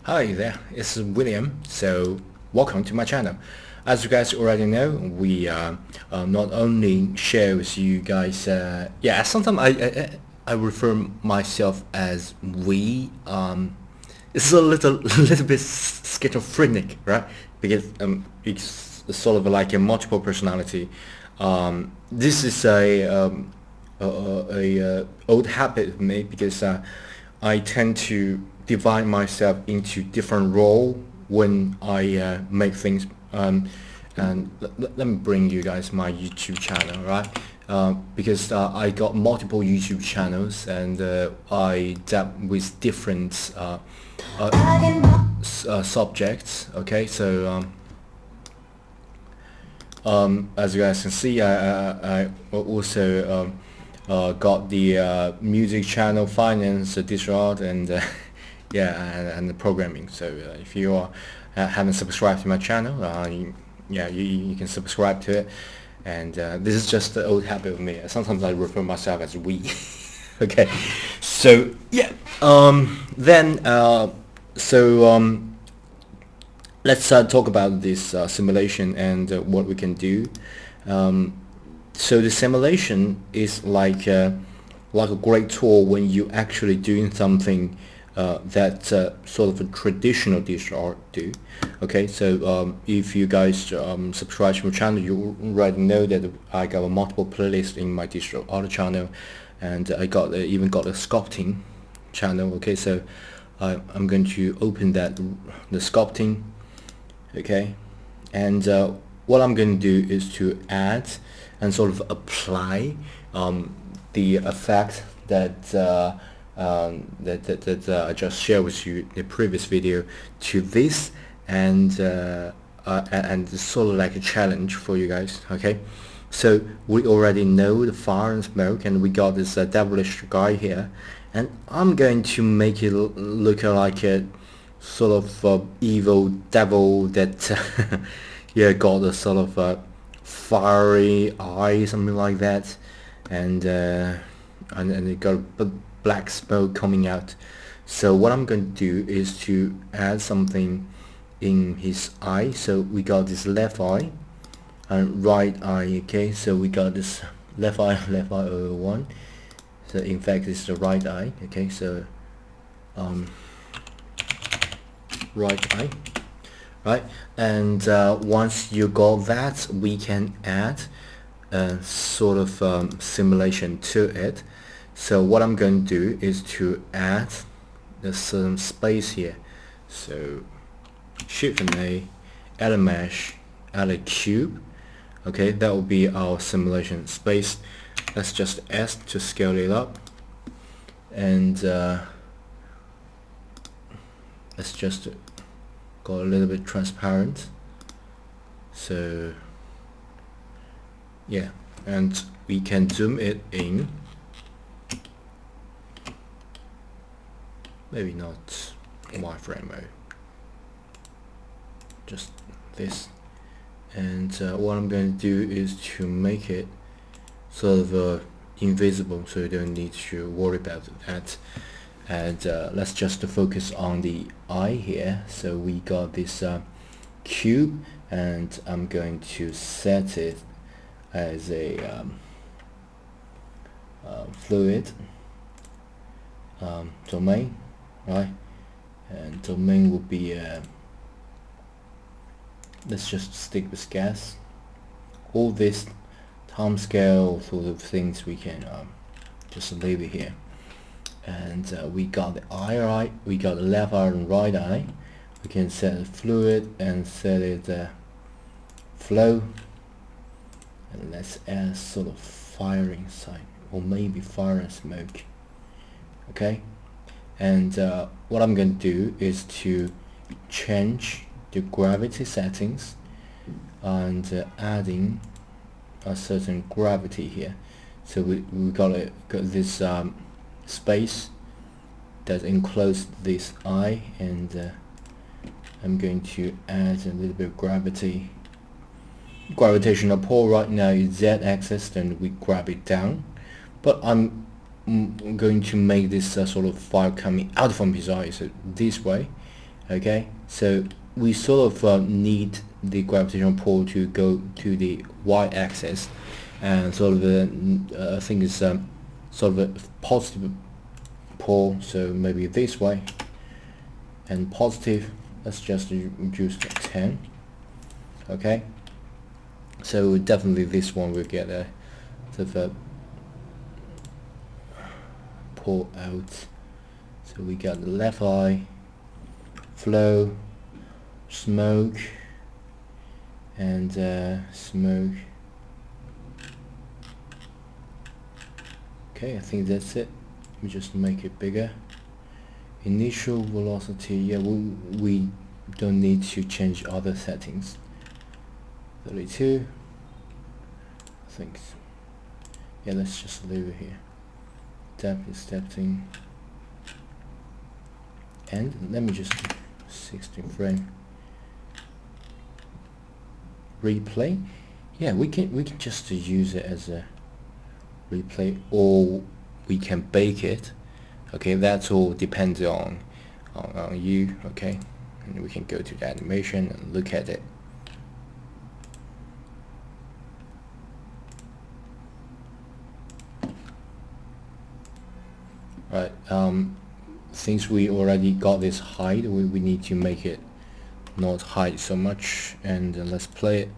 Hi there, it's William. So welcome to my channel. As you guys already know, we not only share with you guys. Sometimes I refer myself as we. It's a little little bit schizophrenic, right? Because it's sort of like a multiple personality. This is a old habit of me because I tend to divide myself into different role when I make things. And let me bring you guys my YouTube channel, right? Because I got multiple YouTube channels and I dab with different subjects. Okay, so as you guys can see, I also got the music channel, finance, digital art, and and the programming. So if you are haven't subscribed to my channel, you can subscribe to it. And this is just the old habit of me. Sometimes I refer myself as we. Okay, so let's talk about this simulation and what we can do. So the simulation is like a great tool when you actually doing something that sort of a traditional digital art do. Okay, so if you guys subscribe to my channel, you already know that I got a multiple playlist in my digital art channel, and I got even got a sculpting channel. Okay, so I'm going to open the sculpting. Okay, and what I'm going to do is to add and sort of apply the effect that I just shared with you in the previous video to this, and sort of like a challenge for you guys. Okay, so we already know the fire and smoke, and we got this devilish guy here, and I'm going to make it look like a sort of evil devil that got a sort of fiery eye, something like that, and it got a black smoke coming out. So what I'm going to do is to add something in his eye. So we got this left eye and right eye. Okay, so we got this left eye 01. So in fact it's the right eye. Okay, so right eye, right? And once you got that, we can add a sort of simulation to it. So what I'm going to do is to add some space here. So Shift and A, add a mesh, add a cube. Okay, that will be our simulation space. Let's just S to scale it up, and let's just go a little bit transparent. So yeah, and we can zoom it in. Maybe not wireframe mode, just this. And what I'm going to do is to make it sort of invisible, so you don't need to worry about that. And let's just focus on the eye here. So we got this cube, and I'm going to set it as a fluid domain, right? And domain will be let's just stick with gas. All this time scale sort of things we can just leave it here. And we got the eye, right? We got the left eye and right eye. We can set it fluid and set it flow, and let's add sort of firing side, or maybe fire and smoke. Okay, and what I'm going to do is to change the gravity settings and adding a certain gravity here. So we got this space that enclosed this eye, and I'm going to add a little bit of gravity. Gravitational pull right now is z-axis, then we grab it down, but I'm going to make this sort of fire coming out from his eye, so this way, Okay, so we sort of need the gravitational pull to go to the y-axis, and sort of I think it's sort of a positive pull, so maybe this way, and positive, let's just reduce to 10. Okay, so definitely this one will get a sort of a pull out. So we got the left eye, flow, smoke, and smoke. Okay, I think that's it. We just make it bigger. Initial velocity, yeah, we don't need to change other settings. 32, I think. Yeah, let's just leave it here. Depth is depthing. And let me just do 16 frame. Replay. Yeah, we can just use it as a replay, or we can bake it. Okay, that's all depends on you. Okay, and we can go to the animation and look at it. Right, since we already got this height, we need to make it not height so much, and let's play it,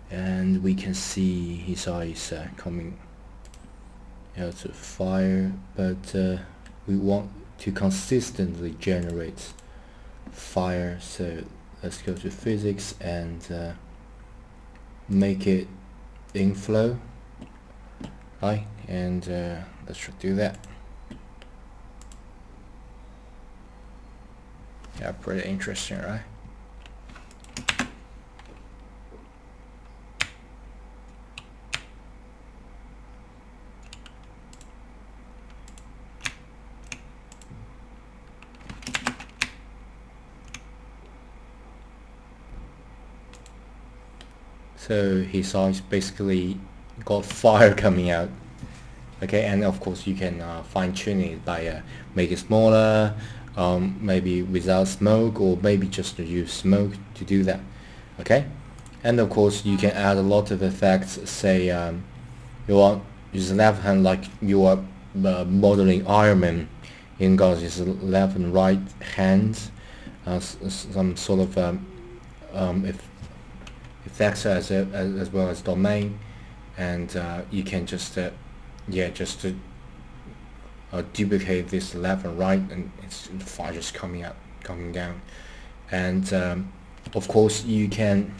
and we can see his eyes coming out of fire, but we want to consistently generate fire, so let's go to physics and make it inflow, right, and let's do that. Yeah, pretty interesting, right? So his eyes basically got fire coming out. Okay, and of course you can fine-tune it by make it smaller, maybe without smoke, or maybe just use smoke to do that. Okay, and of course you can add a lot of effects. Say you want use left hand, like you are modeling Iron Man, in got his left and right hands, some sort of effects as well as domain, and you can just yeah, just duplicate this left and right, and it's the fire just coming down, and of course you can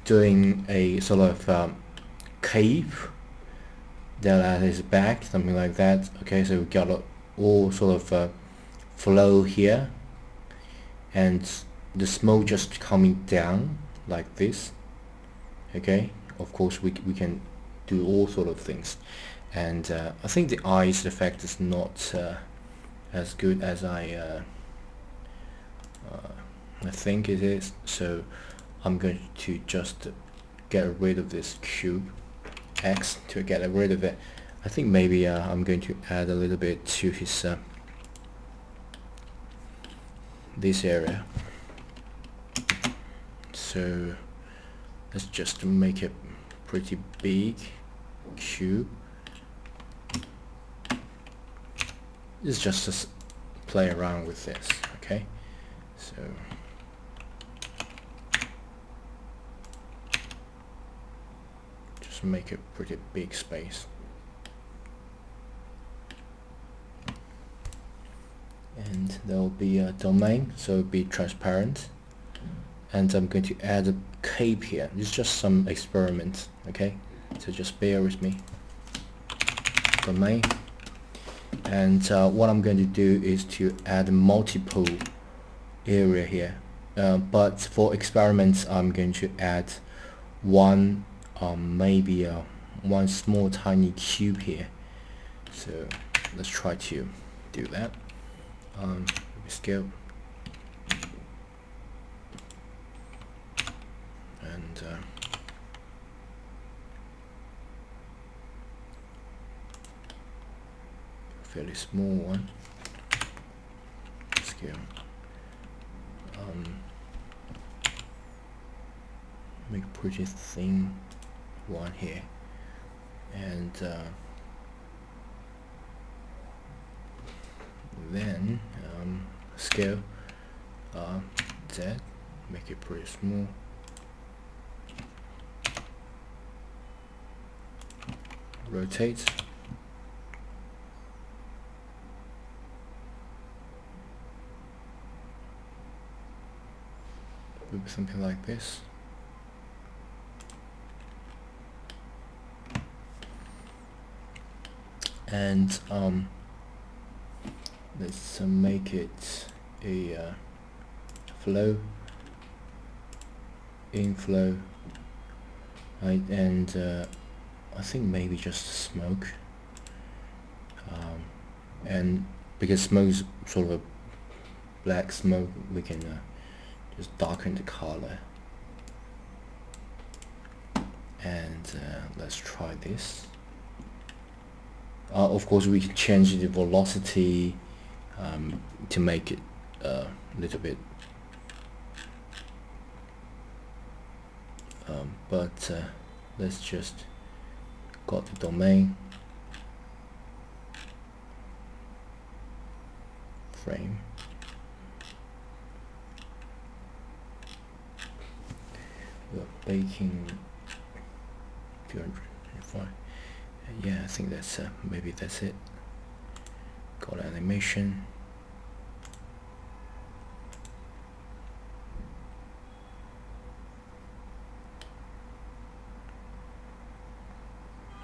doing a sort of cape that at his back, something like that. Okay, so we got all sort of flow here, and the smoke just coming down like this. Okay, of course we can do all sort of things, and I think the eyes effect is not as good as I think it is, so I'm going to just get rid of this cube X to get rid of it. I think maybe I'm going to add a little bit to his this area, so let's just make it pretty big cube. It's just to play around with this. Okay, so just make a pretty big space, and there will be a domain, so it'll be transparent, and I'm going to add a cape here. It's just some experiment. Okay, so just bear with me. Domain, and what I'm going to do is to add multiple area here, but for experiments I'm going to add one maybe one small tiny cube here. So let's try to do that. Scale, and fairly small one. Let's scale. Make a pretty thin one here, and then scale Z, make it pretty small. Rotate. Maybe something like this. And let's make it a flow, inflow, right? And I think maybe just smoke, and because smoke is sort of a black smoke, we can just darken the color. And let's try this. Of course, we can change the velocity to make it a little bit, but let's just got the domain, frame, we're baking 205. Yeah, I think that's maybe that's it. Got animation.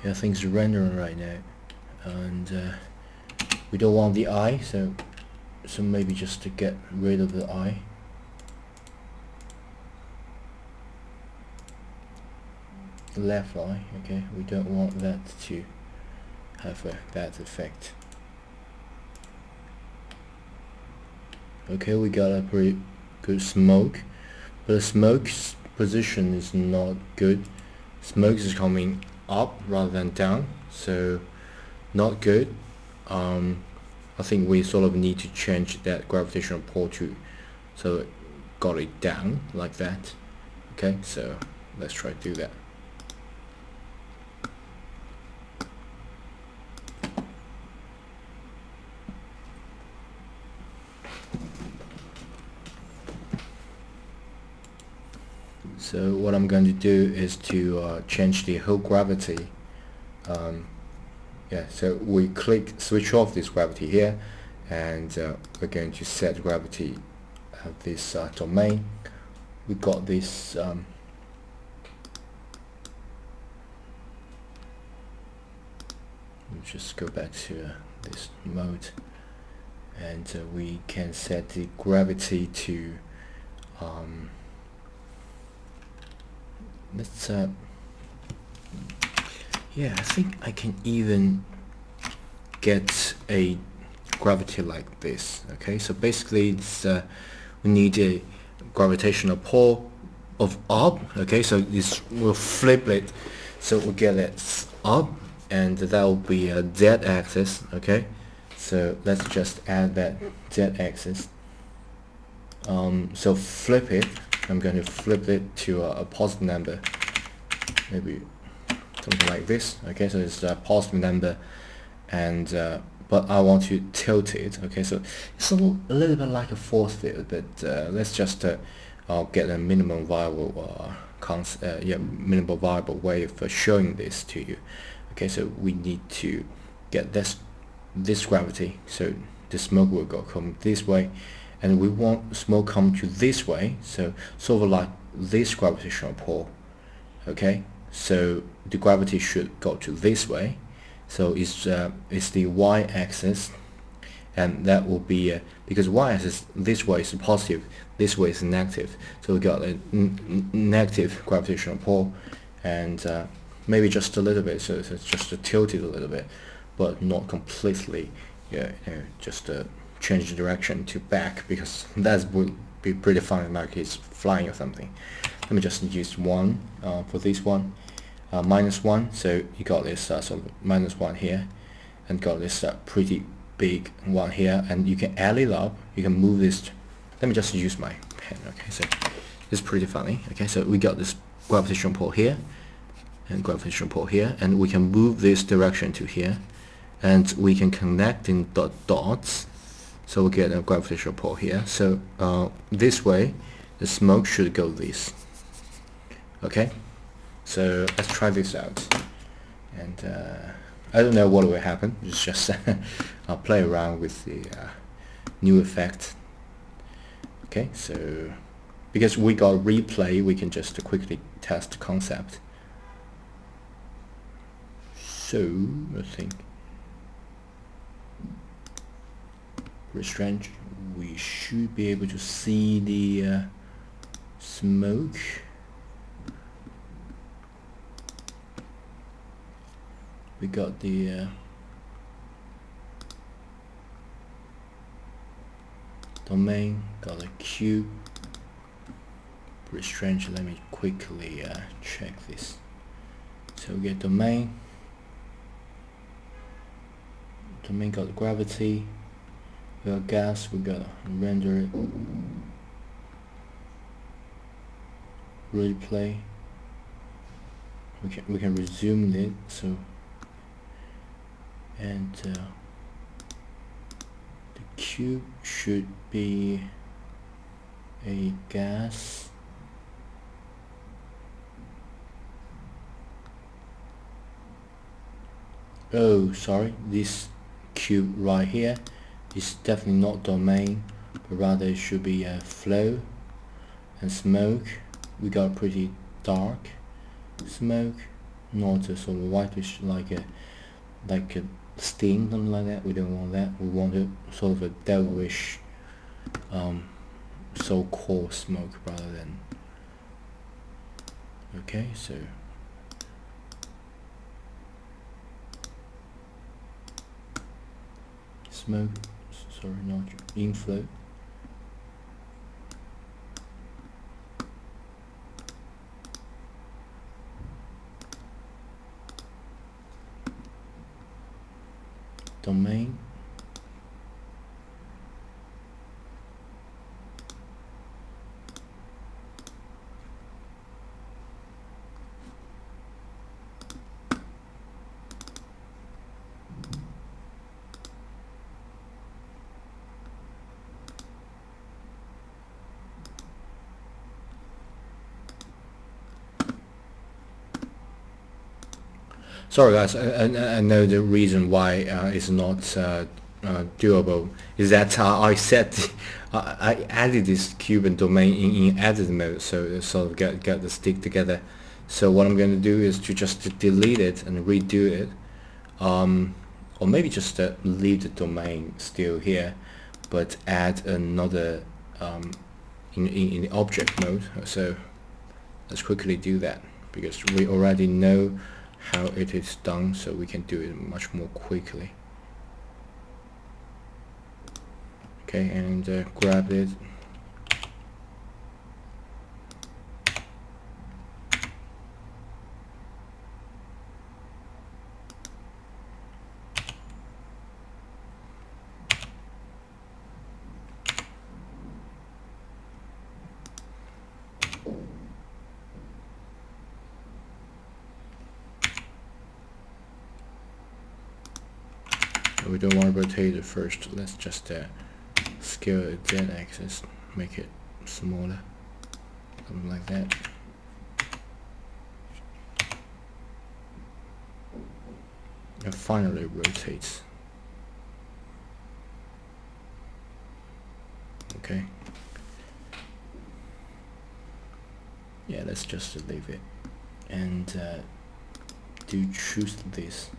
Yeah, things are rendering right now, and we don't want the eye, so maybe just to get rid of the eye. Left eye, okay, we don't want that to have a bad effect. Okay, we got a pretty good smoke, but the smoke's position is not good. Smoke is coming up rather than down, so not good. I think we sort of need to change that gravitational pull to so it got it down like that. Okay, so let's try to do that. So what I'm going to do is to change the whole gravity. Yeah, so we switch off this gravity here, and we're going to set gravity of this domain. We got this we'll just go back to this mode, and we can set the gravity to let's yeah, I think I can even get a gravity like this. Okay, so basically it's we need a gravitational pull of up. Okay, so this will flip it, so we'll get it up, and that will be a z-axis. Okay, so let's just add that z-axis. So flip it. I'm going to flip it to a positive number, maybe something like this. Okay, so it's a positive number, and but I want to tilt it. Okay, so it's a little bit like a force field, but let's just get a minimum viable minimum viable way of showing this to you. Okay, so we need to get this gravity, so the smoke will come this way, and we want smoke come to this way, so sort of like this gravitational pull. Okay, so the gravity should go to this way, so it's the y-axis, and that will be because y-axis this way is positive, this way is negative, so we got a negative gravitational pull, and maybe just a little bit, so it's just tilted a little bit, but not completely. Yeah, just change the direction to back, because that would be pretty funny, like it's flying or something. Let me just use 1 for this one, -1, so you got this sort of -1 here, and got this pretty big one here, and you can add it up. You can move this. Let me just use my pen. Okay, so it's pretty funny. Okay, so we got this gravitational pull here and gravitational pull here, and we can move this direction to here, and we can connect in dots, so we get a gravitational pull here. So this way the smoke should go this. Okay, so let's try this out, and I don't know what will happen. It's just I'll play around with the new effect. Okay, so because we got replay, we can just quickly test the concept. So I think restraint, we should be able to see the smoke. We got the domain, got a cube. Restraint, let me quickly check this. So we get domain got gravity, we got gas, we got render it, replay, we can resume it. So and the cube should be a gas. Oh, sorry, this cube right here is definitely not domain, but rather it should be a flow. And smoke, we got pretty dark smoke, not a sort of whitish like a sting, something like that. We don't want that. We want a sort of a devilish so-called smoke rather than. Okay, so smoke, sorry, not inflow. Domain. Sorry guys, I know the reason why it's not doable is that I added this cube and domain in edit mode, so it sort of get the stick together. So what I'm going to do is to just delete it and redo it, or maybe just leave the domain still here, but add another in the object mode. So let's quickly do that because we already know how it is done, so we can do it much more quickly. Okay, and grab it. We don't want to rotate it first. Let's just scale the z-axis, make it smaller, something like that. And finally rotates. Okay. Yeah, let's just leave it and do choose this,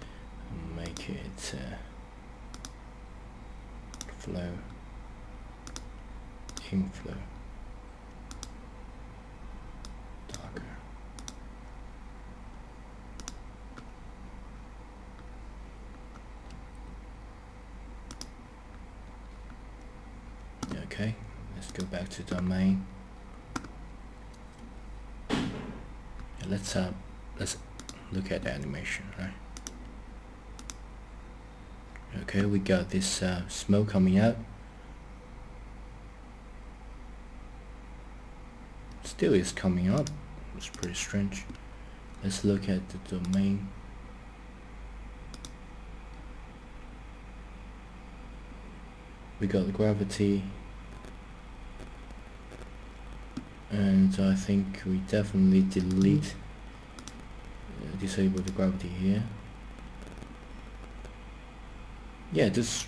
make it flow, inflow, darker. Okay, let's go back to domain. Let's look at the animation, right? Okay, we got this smoke coming out. Still is coming up. It's pretty strange. Let's look at the domain. We got the gravity, and I think we definitely disable the gravity here. Yeah, this is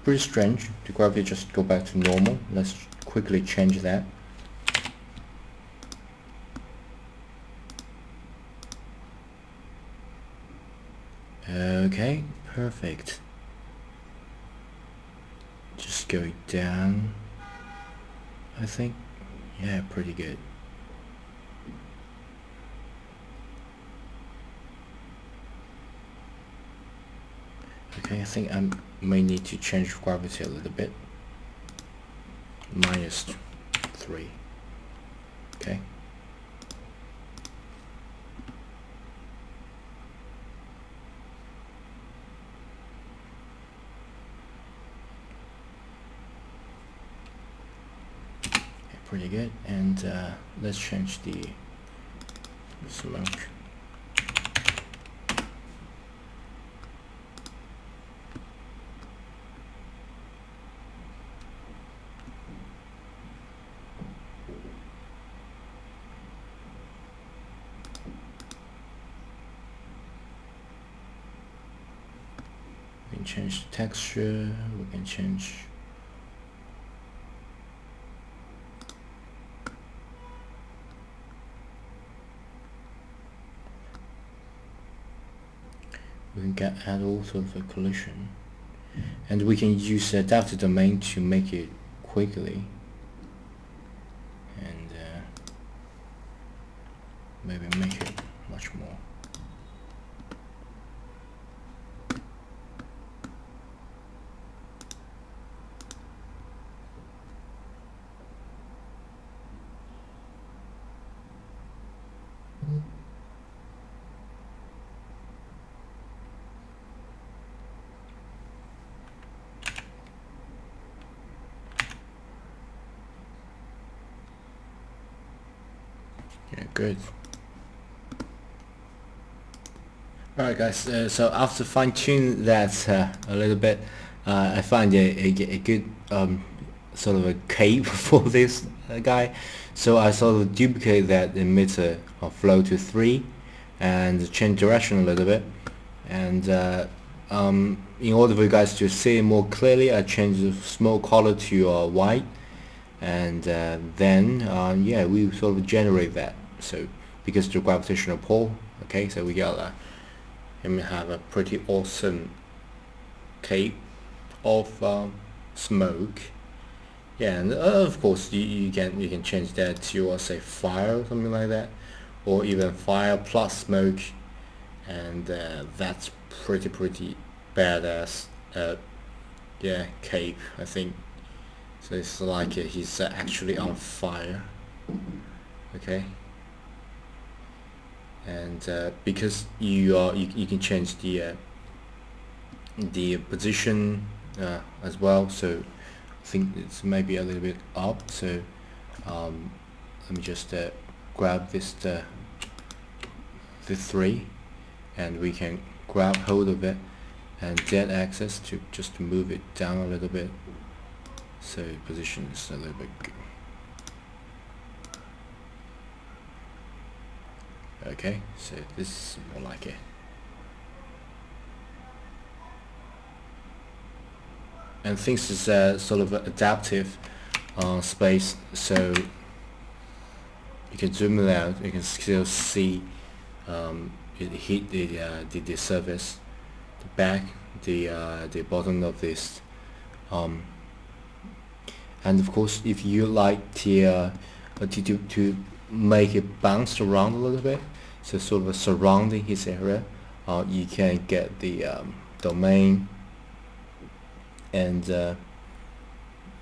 pretty strange. The gravity just go back to normal. Let's quickly change that. Okay, perfect. Just go down, I think. Yeah, pretty good. Okay, I think I may need to change gravity a little bit. -3. Okay. Pretty good. And let's change the smoke. We can change the texture. We can change. We can add all sorts of collision, and we can use adaptive domain to make it quickly, and maybe make it much more. Yeah, good. Alright guys, so after fine-tune that a little bit, I find a good sort of a cape for this guy. So I sort of duplicate that emitter of flow to 3 and change direction a little bit. And in order for you guys to see it more clearly, I change the smoke color to white. And then yeah, we sort of generate that. So because the gravitational pull, okay, so we got and we have a pretty awesome cape of smoke. Yeah, and of course you can change that to say fire or something like that, or even fire plus smoke, and that's pretty badass. Yeah, cape, I think. So it's like he's actually on fire. Okay. And because you can change the position as well, so I think it's maybe a little bit up. So let me just grab this the 3, and we can grab hold of it and Z axis to just move it down a little bit, so position is a little bit good. Okay, so this is more like it. And things is sort of adaptive space, so you can zoom it out. You can still see it hit the surface, the back, the bottom of this, and of course, if you like to make it bounce around a little bit, so sort of surrounding his area, you can get the domain, and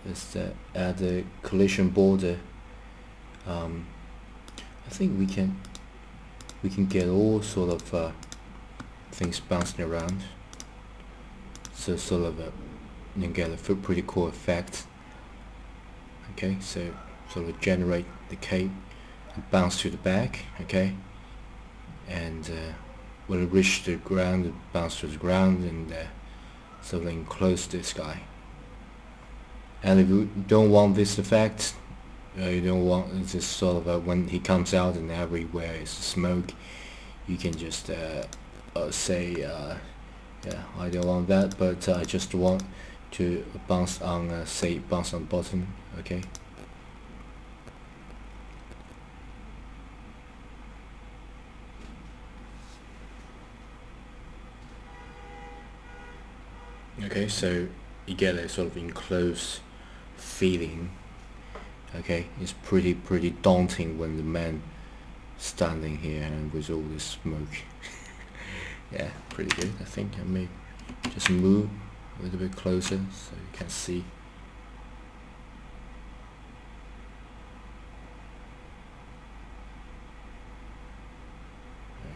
just add the collision border. I think we can get all sort of things bouncing around. so sort of you get a pretty cool effect. Okay, so sort of generate the cape and bounce to the back. Okay, and when it reach the ground, it bounce to the ground, and sort of enclose this guy. And if you don't want this effect, you don't want this sort of when he comes out and everywhere is smoke, you can just say yeah, I don't want that, but I just want to bounce on say bounce on button. Okay, okay, so you get a sort of enclosed feeling. Okay, it's pretty daunting when the man standing here and with all this smoke. Yeah, pretty good. I think I may just move a little bit closer so you can see.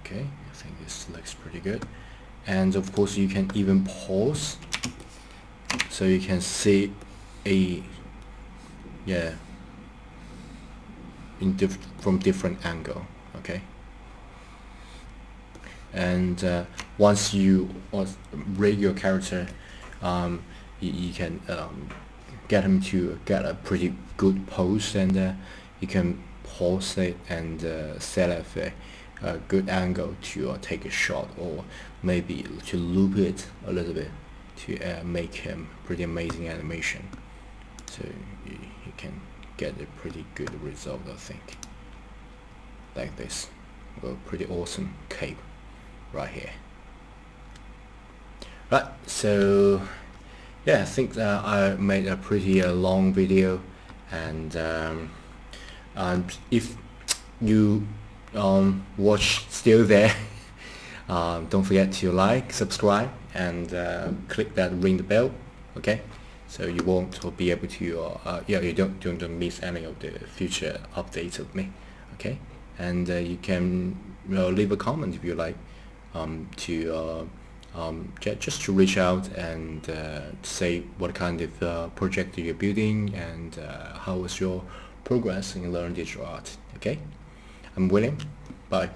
Okay, I think this looks pretty good. And of course you can even pause so you can see a from different angle. Okay, and once you rig your character, you can get him to get a pretty good pose, and you can pause it and set up a good angle to take a shot, or maybe to loop it a little bit to make him pretty amazing animation. So you can get a pretty good result, I think, like this. Well, pretty awesome cape right here. Right, so yeah, I think that I made a pretty long video, and if you watch still there, don't forget to like, subscribe, and click that ring the bell. Okay, so you won't be able to yeah, you don't miss any of the future updates of me. Okay, and you can leave a comment if you like, to just to reach out and say what kind of project you're building, and how was your progress in learning digital art. Okay, I'm William. Bye.